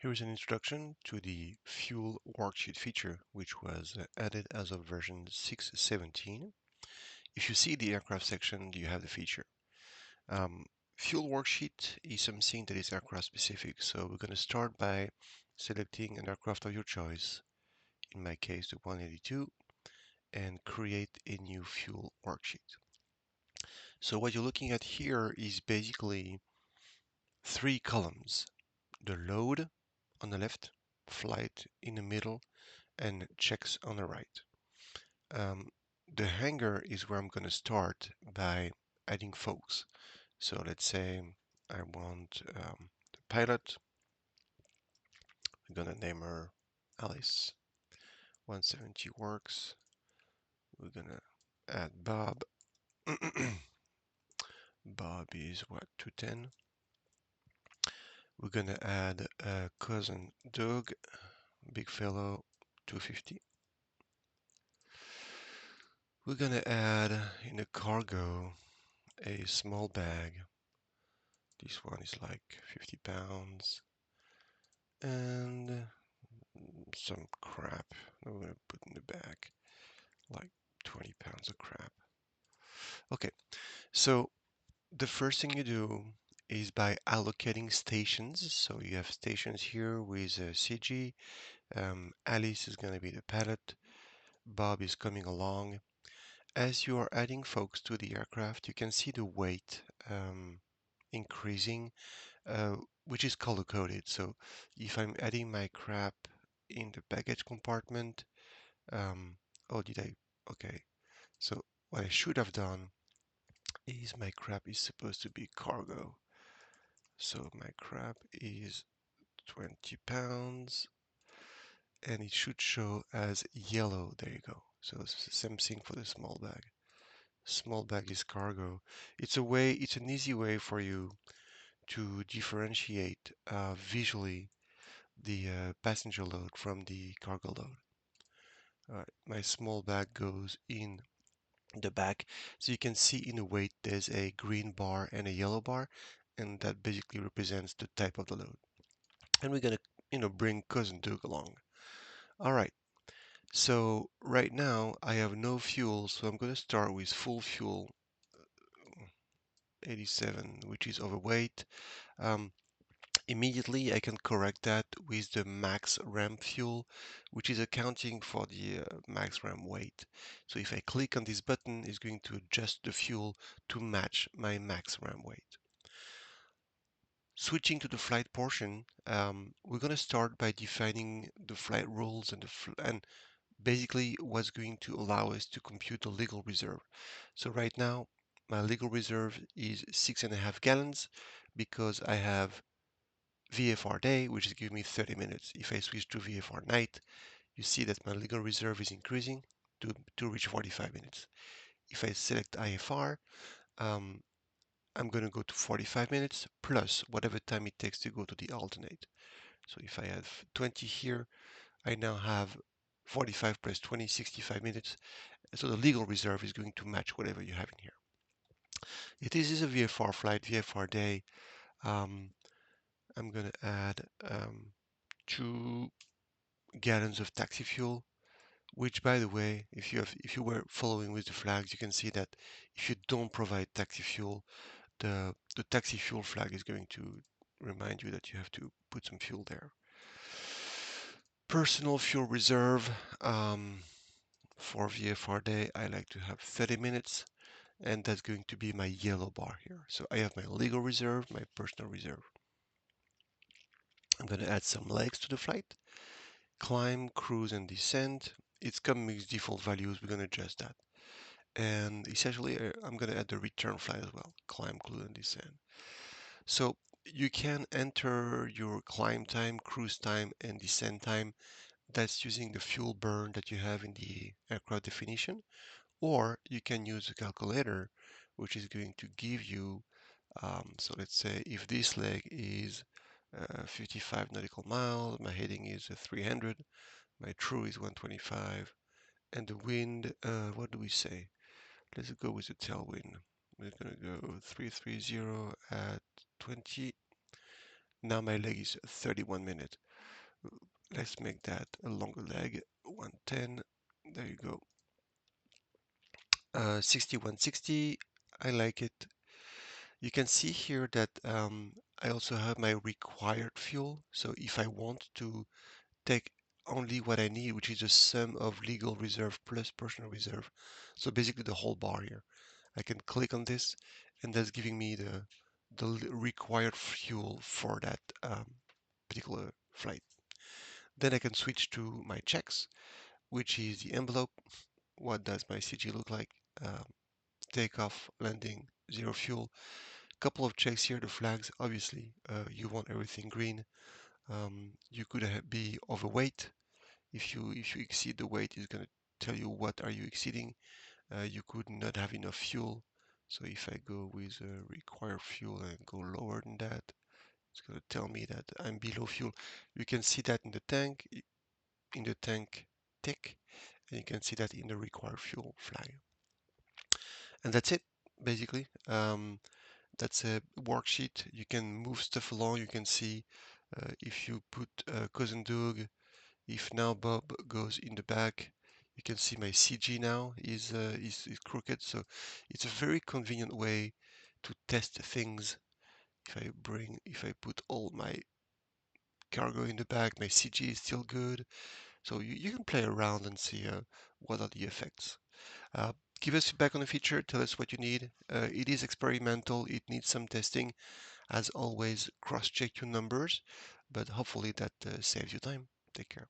Here's an introduction to the Fuel Worksheet feature, which was added as of version 6.17. If you see the aircraft section, you have the feature. Fuel Worksheet is something that is aircraft specific, so we're going to start by selecting an aircraft of your choice, in my case the 182, and create a new Fuel Worksheet. So what you're looking at here is basically three columns: the load on the left, flight in the middle, and checks on the right. The hangar is where I'm going to start by adding folks. So let's say I want the pilot. I'm going to name her Alice. 170 works. We're going to add Bob. Bob is what, 210. We're going to add cousin Doug, big fellow, 250. We're going to add in the cargo a small bag. This one is like 50 pounds. And some crap I'm going to put in the bag, like 20 pounds of crap. Okay, so the first thing you do is by allocating stations. So you have stations here with CG. Alice is going to be the pilot. Bob is coming along. As you are adding folks to the aircraft, you can see the weight increasing, which is color-coded. So if I'm adding my crap in the baggage compartment, oh, did I? Okay. So what I should have done is my crap is supposed to be cargo. So my crap is 20 pounds and it should show as yellow. There you go. So it's the same thing for the small bag. Small bag is cargo. It's an easy way for you to differentiate visually the passenger load from the cargo load. My small bag goes in the back, so you can see in the weight there's a green bar and a yellow bar, and that basically represents the type of the load. And we're gonna bring cousin Duke along. All right, so right now I have no fuel, so I'm gonna start with full fuel, 87, which is overweight. um, Immediately I can correct that with the max RAM fuel, which is accounting for the max RAM weight. So if I click on this button, it's going to adjust the fuel to match my max RAM weight. Switching to the flight portion, we're going to start by defining the flight rules and basically what's going to allow us to compute the legal reserve. So right now, my legal reserve is 6.5 gallons because I have VFR day, which is giving me 30 minutes. If I switch to VFR night, you see that my legal reserve is increasing to reach 45 minutes. If I select IFR, um, I'm going to go to 45 minutes plus whatever time it takes to go to the alternate. So if I have 20 here, I now have 45 plus 20, 65 minutes. So the legal reserve is going to match whatever you have in here. If this is a VFR flight, VFR day, um, I'm going to add 2 gallons of taxi fuel, which, by the way, if you were following with the flags, you can see that if you don't provide taxi fuel, the taxi fuel flag is going to remind you that you have to put some fuel there. Personal fuel reserve, for VFR day, I like to have 30 minutes, and that's going to be my yellow bar here. So I have my legal reserve, my personal reserve. I'm going to add some legs to the flight. Climb, cruise, and descent. It's coming with default values. We're going to adjust that. And essentially, I'm going to add the return flight as well. Climb, cruise, and descent. So you can enter your climb time, cruise time, and descent time. That's using the fuel burn that you have in the aircraft definition. Or you can use a calculator, which is going to give you, so let's say if this leg is 55 nautical miles, my heading is 300, my true is 125, and the wind, what do we say? Let's go with the tailwind. We're going to go 330 at 20. Now my leg is 31 minutes. Let's make that a longer leg, 110. There you go. 6160. I like it. You can see here that I also have my required fuel. So if I want to take only what I need, which is the sum of legal reserve plus personal reserve, so basically the whole bar here, I can click on this, and that's giving me the required fuel for that particular flight. Then I can switch to my checks, which is the envelope. What does my CG look like? Um, Takeoff, landing, zero fuel. Couple of checks here, the flags, obviously, you want everything green. You could be overweight. If you exceed the weight, it's going to tell you what are you exceeding. You could not have enough fuel. So if I go with required fuel and go lower than that, it's going to tell me that I'm below fuel. You can see that in the tank tick, and you can see that in the required fuel flag. And that's it, basically. That's a worksheet. You can move stuff along. You can see if you put cousin Doug, if now Bob goes in the back, you can see my CG now is crooked. So it's a very convenient way to test things. If I put all my cargo in the back, my CG is still good. So you can play around and see what are the effects. Uh, Give us feedback on the feature. Tell us what you need. It is experimental. It needs some testing. As always, cross-check your numbers, but hopefully that saves you time. Take care.